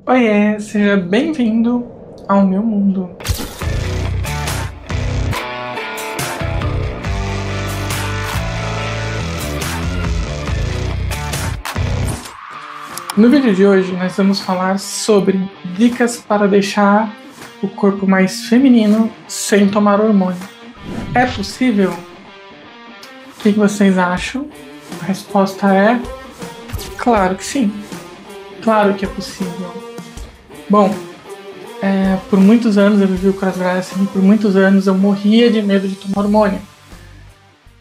Oiê, seja bem-vindo ao meu mundo. No vídeo de hoje, nós vamos falar sobre dicas para deixar o corpo mais feminino sem tomar hormônio. É possível? O que vocês acham? A resposta é claro que sim. Claro que é possível. Bom, por muitos anos eu vivi o crossdressing, por muitos anos eu morria de medo de tomar hormônio.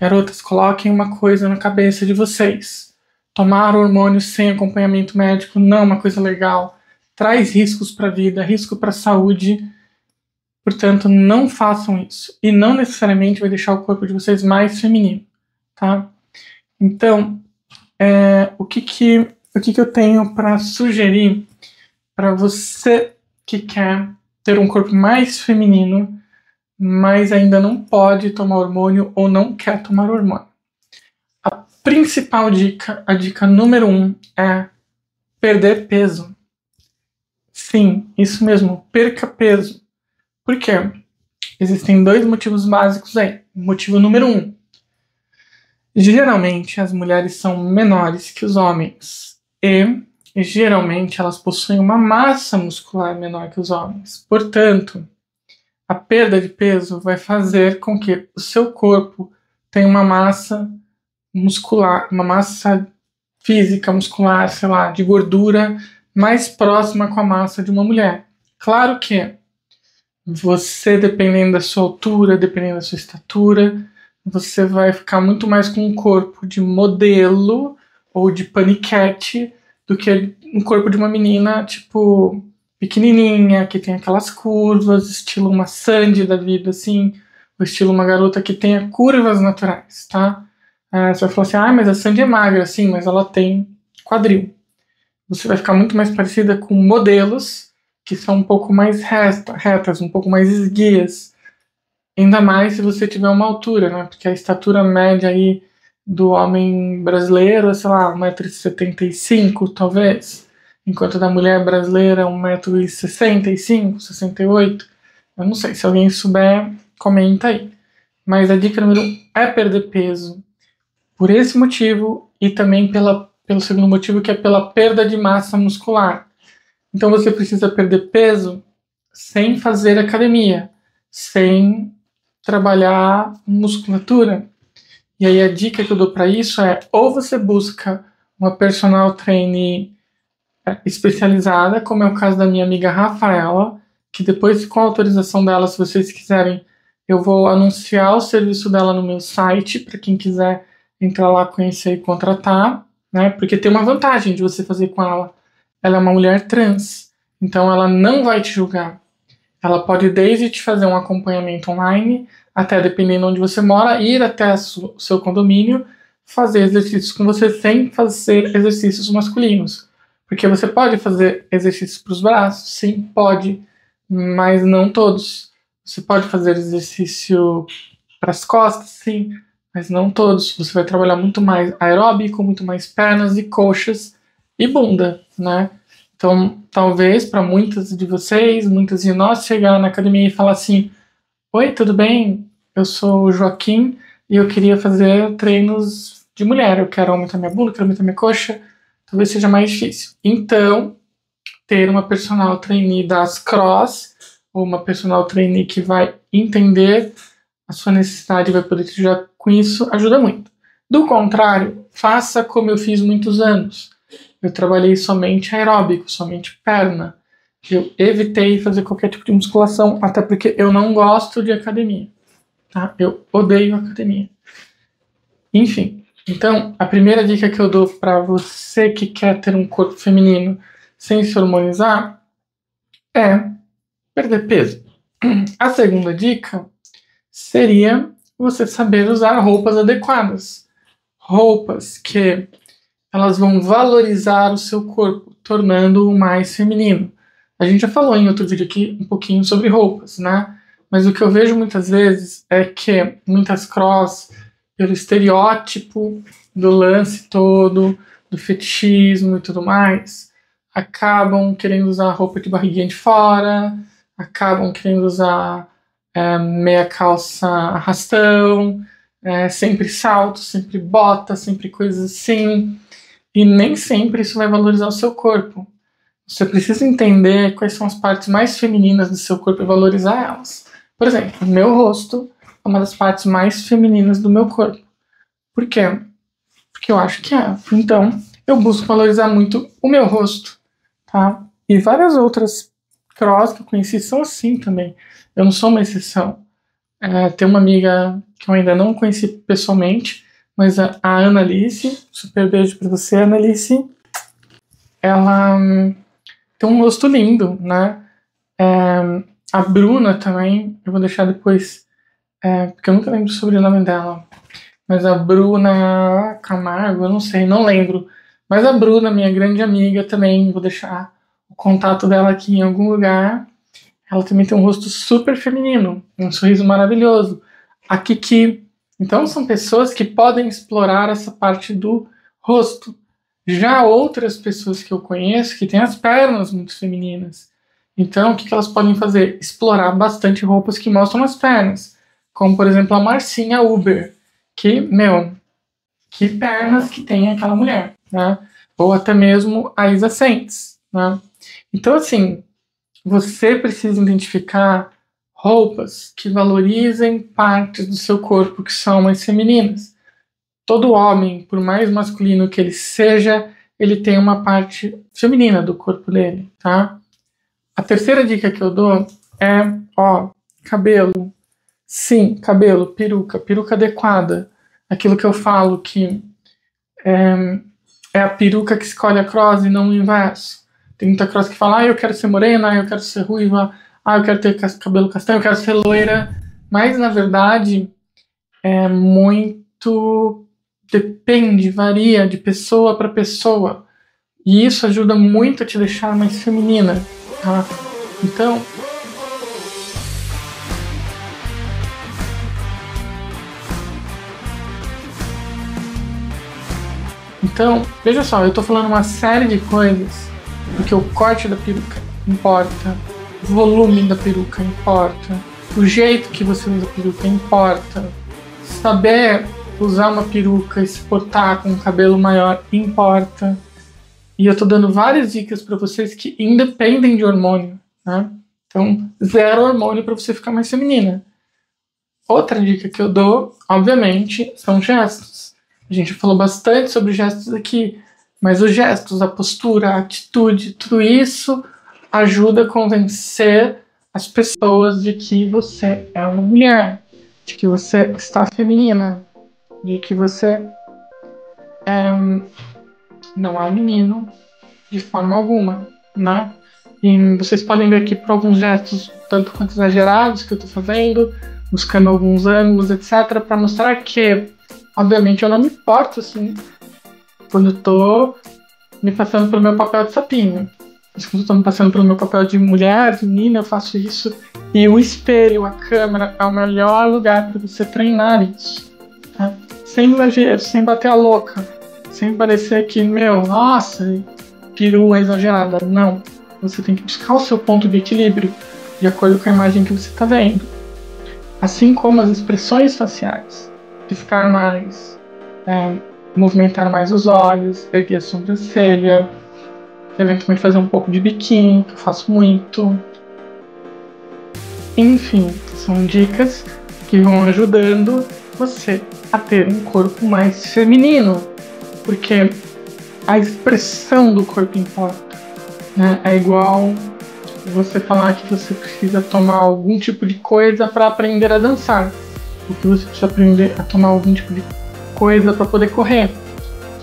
Garotas, coloquem uma coisa na cabeça de vocês. Tomar hormônio sem acompanhamento médico não é uma coisa legal. Traz riscos para a vida, risco para a saúde. Portanto, não façam isso. E não necessariamente vai deixar o corpo de vocês mais feminino, tá? Então, o que eu tenho para sugerir para você que quer ter um corpo mais feminino, mas ainda não pode tomar hormônio ou não quer tomar hormônio? A principal dica, a dica número 1 é perder peso. Sim, isso mesmo, perca peso. Por quê? Existem dois motivos básicos aí. Motivo número 1. Geralmente as mulheres são menores que os homens e geralmente elas possuem uma massa muscular menor que os homens. Portanto, a perda de peso vai fazer com que o seu corpo tenha uma massa muscular, uma massa física muscular, sei lá, de gordura mais próxima com a massa de uma mulher. Claro que você, dependendo da sua altura, dependendo da sua estatura, você vai ficar muito mais com um corpo de modelo ou de paniquete do que um corpo de uma menina, tipo, pequenininha, que tem aquelas curvas, estilo uma Sandy da vida, assim, ou estilo uma garota que tenha curvas naturais, tá? Você vai falar assim, mas a Sandy é magra, sim, mas ela tem quadril. Você vai ficar muito mais parecida com modelos que são um pouco mais retas, um pouco mais esguias. Ainda mais se você tiver uma altura, né? Porque a estatura média aí do homem brasileiro é, sei lá, 1,75 m, talvez. Enquanto da mulher brasileira é 1,65 m, 68 m. Eu não sei, se alguém souber, comenta aí. Mas a dica número 1 é perder peso. Por esse motivo e também pelo segundo motivo, que é pela perda de massa muscular. Então você precisa perder peso sem fazer academia, sem trabalhar musculatura. E aí a dica que eu dou para isso é: ou você busca uma personal trainee especializada, como é o caso da minha amiga Rafaela, que depois, com a autorização dela, se vocês quiserem, eu vou anunciar o serviço dela no meu site, para quem quiser entrar lá, conhecer e contratar, né? Porque tem uma vantagem de você fazer com ela. Ela é uma mulher trans, então ela não vai te julgar. Ela pode desde te fazer um acompanhamento online, até, dependendo de onde você mora, ir até o seu condomínio, fazer exercícios com você sem fazer exercícios masculinos. Porque você pode fazer exercícios para os braços? Sim, pode, mas não todos. Você pode fazer exercício para as costas? Sim, mas não todos. Você vai trabalhar muito mais aeróbico, muito mais pernas e coxas e bunda, né? Então, talvez para muitas de vocês, muitas de nós, chegar na academia e falar assim: oi, tudo bem? Eu sou o Joaquim e eu queria fazer treinos de mulher. Eu quero aumentar minha bunda, quero aumentar minha coxa. Talvez seja mais difícil. Então, ter uma personal trainee das cross, ou uma personal trainee que vai entender a sua necessidade e vai poder te ajudar com isso, ajuda muito. Do contrário, faça como eu fiz muitos anos. Eu trabalhei somente aeróbico, somente perna. Eu evitei fazer qualquer tipo de musculação, até porque eu não gosto de academia. Tá? Eu odeio academia. Enfim, então, a primeira dica que eu dou para você que quer ter um corpo feminino sem se hormonizar é perder peso. A segunda dica seria você saber usar roupas adequadas. Roupas que elas vão valorizar o seu corpo, tornando-o mais feminino. A gente já falou em outro vídeo aqui um pouquinho sobre roupas, né? Mas o que eu vejo muitas vezes é que muitas cross, pelo estereótipo do lance todo, do fetichismo e tudo mais, acabam querendo usar roupa de barriguinha de fora, acabam querendo usar meia calça arrastão, sempre salto, sempre bota, sempre coisas assim. E nem sempre isso vai valorizar o seu corpo. Você precisa entender quais são as partes mais femininas do seu corpo e valorizar elas. Por exemplo, meu rosto é uma das partes mais femininas do meu corpo. Por quê? Porque eu acho que é. Então, eu busco valorizar muito o meu rosto, tá? E várias outras cross que eu conheci são assim também. Eu não sou uma exceção. Tem uma amiga que eu ainda não conheci pessoalmente, mas a Annalise, super beijo pra você, Annalise. Ela tem um rosto lindo, né? A Bruna também, eu vou deixar depois, porque eu nunca lembro sobre o sobrenome dela. Mas a Bruna Camargo, eu não sei, não lembro. Mas a Bruna, minha grande amiga também, vou deixar o contato dela aqui em algum lugar. Ela também tem um rosto super feminino, um sorriso maravilhoso. A Kiki. Então são pessoas que podem explorar essa parte do rosto. Já outras pessoas que eu conheço que têm as pernas muito femininas. Então o que elas podem fazer? Explorar bastante roupas que mostram as pernas. Como por exemplo a Marcinha Uber. Que pernas que tem aquela mulher, né? Ou até mesmo a Isa Sentes, né? Então assim, você precisa identificar roupas que valorizem partes do seu corpo que são mais femininas. Todo homem, por mais masculino que ele seja, ele tem uma parte feminina do corpo dele, tá? A terceira dica que eu dou é, cabelo. Sim, cabelo, peruca adequada. Aquilo que eu falo que é a peruca que escolhe a cross e não o inverso. Tem muita cross que fala, eu quero ser morena, eu quero ser ruiva, eu quero ter cabelo castanho, eu quero ser loira. Mas, na verdade, muito depende, varia de pessoa para pessoa. E isso ajuda muito a te deixar mais feminina, tá? Então, veja só, eu tô falando uma série de coisas, porque o corte da peruca importa, o volume da peruca importa, o jeito que você usa a peruca importa, saber usar uma peruca e se portar com um cabelo maior importa. E eu tô dando várias dicas para vocês que independem de hormônio, né? Então, 0 hormônio para você ficar mais feminina. Outra dica que eu dou, obviamente, são gestos. A gente falou bastante sobre gestos aqui, mas os gestos, a postura, a atitude, tudo isso ajuda a convencer as pessoas de que você é uma mulher, de que você está feminina, de que você não é um menino de forma alguma, né? E vocês podem ver aqui por alguns gestos, tanto quanto exagerados, que eu tô fazendo, buscando alguns ângulos, etc., para mostrar que, obviamente, eu não me importo, assim, quando eu tô me passando pelo meu papel de sapinho. Mas quando eu tô me passando pelo meu papel de mulher, de menina, eu faço isso. E o espelho, a câmera, é o melhor lugar para você treinar isso, tá? Sem exagero, sem bater a louca, sem parecer que, nossa, perua exagerada. Não. Você tem que buscar o seu ponto de equilíbrio de acordo com a imagem que você está vendo. Assim como as expressões faciais. De ficar mais... movimentar mais os olhos, erguer a sobrancelha, eventualmente fazer um pouco de biquinho, que eu faço muito. Enfim, são dicas que vão ajudando você a ter um corpo mais feminino. Porque a expressão do corpo importa, né? É igual você falar que você precisa tomar algum tipo de coisa para aprender a dançar, ou que você precisa aprender a tomar algum tipo de coisa para poder correr.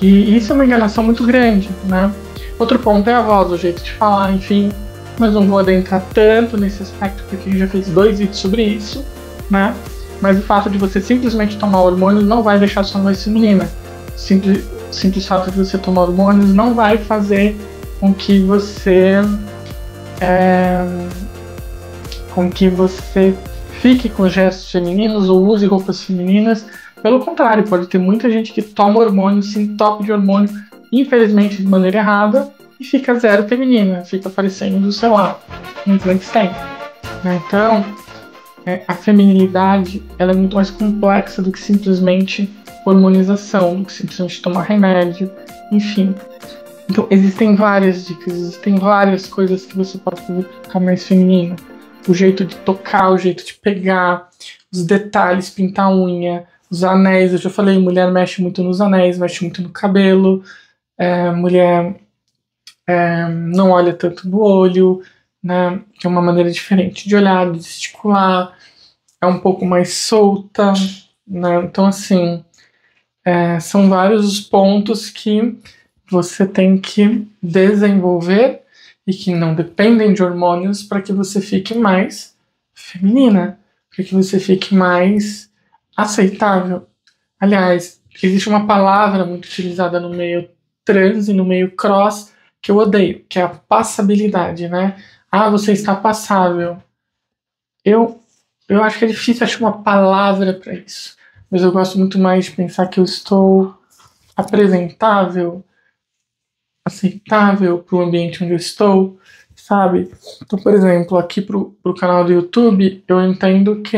E isso é uma enganação muito grande, né? Outro ponto é a voz, o jeito de falar, enfim, mas não vou adentrar tanto nesse aspecto porque já fiz 2 vídeos sobre isso, né? Mas o fato de você simplesmente tomar hormônios não vai deixar sua voz feminina. Simples fato de você tomar hormônios não vai fazer com que você fique com gestos femininos ou use roupas femininas. Pelo contrário, pode ter muita gente que toma hormônio, se entope de hormônio, infelizmente de maneira errada, e fica zero feminina, fica parecendo, sei lá, um Frankenstein. Né? Então, a feminilidade ela é muito mais complexa do que simplesmente hormonização, do que simplesmente tomar remédio, enfim. Então, existem várias dicas, existem várias coisas que você pode fazer para ficar mais feminina. O jeito de tocar, o jeito de pegar, os detalhes, pintar a unha, os anéis. Eu já falei, mulher mexe muito nos anéis, mexe muito no cabelo. Mulher não olha tanto no olho, né? Que é uma maneira diferente de olhar, de gesticular. É um pouco mais solta, né? Então, assim, são vários os pontos que você tem que desenvolver e que não dependem de hormônios para que você fique mais feminina, para que você fique mais aceitável. Aliás, existe uma palavra muito utilizada no meio trans e no meio cross que eu odeio, que é a passabilidade, né? Ah, você está passável. Eu acho que é difícil achar uma palavra para isso, mas eu gosto muito mais de pensar que eu estou apresentável, aceitável para o ambiente onde eu estou, sabe? Então, por exemplo, aqui pro canal do YouTube, eu entendo que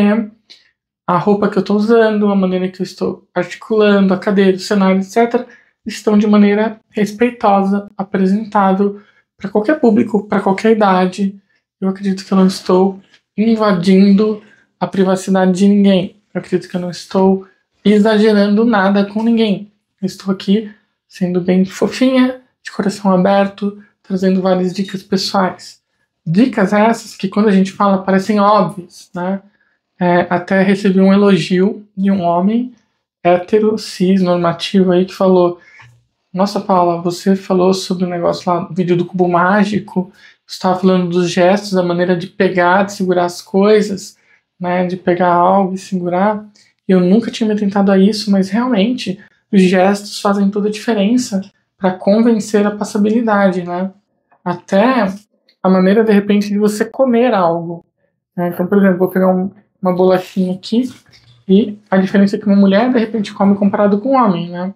a roupa que eu estou usando, a maneira que eu estou articulando, a cadeira, o cenário, etc., estão de maneira respeitosa, apresentável para qualquer público, para qualquer idade. Eu acredito que eu não estou invadindo a privacidade de ninguém. Eu acredito que eu não estou exagerando nada com ninguém. Eu estou aqui sendo bem fofinha, de coração aberto, trazendo várias dicas pessoais. Dicas essas que quando a gente fala parecem óbvias, né? Até recebi um elogio de um homem hétero, cis, normativo aí que falou: nossa, Paula, você falou sobre o negócio lá, o vídeo do cubo mágico, você estava falando dos gestos, da maneira de pegar, de segurar as coisas, né? De pegar algo e segurar. Eu nunca tinha me atentado a isso, mas realmente os gestos fazem toda a diferença para convencer a passabilidade, né? Até a maneira, de repente, de você comer algo. Né? Então, por exemplo, vou pegar uma bolachinha aqui e a diferença é que uma mulher, de repente, come comparado com um homem, né?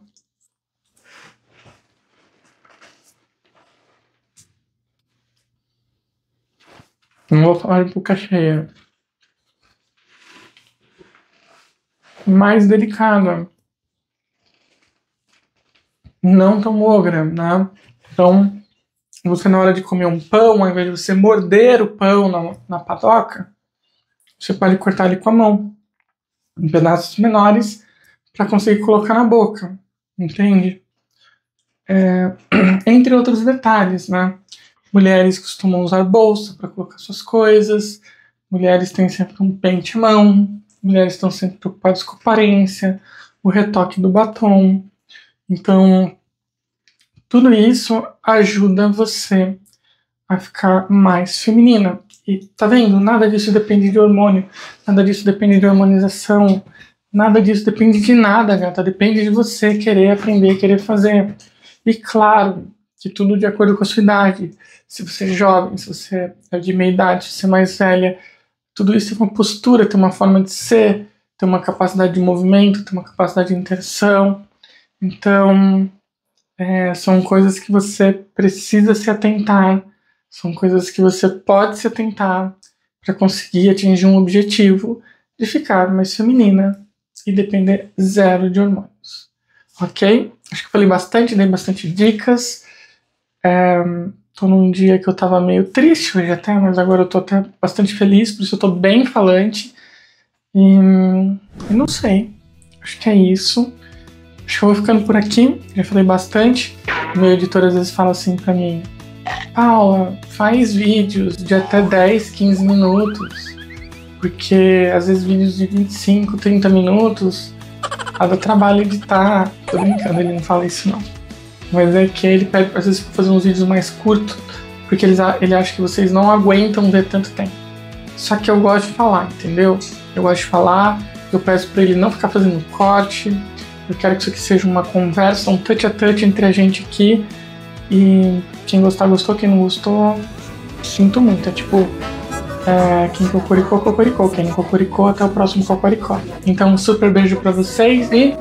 Não vou falar de boca cheia. Mais delicada. Não tão ogra, né? Então, você na hora de comer um pão, ao invés de você morder o pão na padoca, você pode cortar ele com a mão, em pedaços menores, para conseguir colocar na boca, entende? Entre outros detalhes, né? Mulheres costumam usar bolsa para colocar suas coisas, mulheres têm sempre um pente à mão, mulheres estão sempre preocupadas com a aparência, o retoque do batom. Então, tudo isso ajuda você a ficar mais feminina. E tá vendo? Nada disso depende de hormônio, nada disso depende de hormonização, nada disso depende de nada, gata. Depende de você querer aprender, querer fazer. E claro, que tudo de acordo com a sua idade. Se você é jovem, se você é de meia idade, se você é mais velha, tudo isso tem uma postura, tem uma forma de ser, tem uma capacidade de movimento, tem uma capacidade de interação. Então, são coisas que você precisa se atentar, são coisas que você pode se atentar para conseguir atingir um objetivo de ficar mais feminina e depender zero de hormônios. Ok? Acho que eu falei bastante, dei bastante dicas. Tô num dia que eu tava meio triste hoje até, mas agora eu tô até bastante feliz, por isso eu tô bem falante. E não sei, acho que é isso. Acho que eu vou ficando por aqui, já falei bastante. O meu editor às vezes fala assim pra mim: Paula, faz vídeos de até 10, 15 minutos, porque às vezes vídeos de 25, 30 minutos dá trabalho editar. Tô brincando, ele não fala isso não. Mas é que ele pede às vezes pra fazer uns vídeos mais curtos, porque ele acha que vocês não aguentam ver tanto tempo. Só que eu gosto de falar, entendeu? Eu gosto de falar, eu peço pra ele não ficar fazendo corte. Eu quero que isso aqui seja uma conversa, um touch a touch entre a gente aqui. E quem gostar, gostou. Quem não gostou, sinto muito. É tipo, quem cocoricou, cocoricou. Quem não cocoricou, até o próximo cocoricó. Então, um super beijo pra vocês e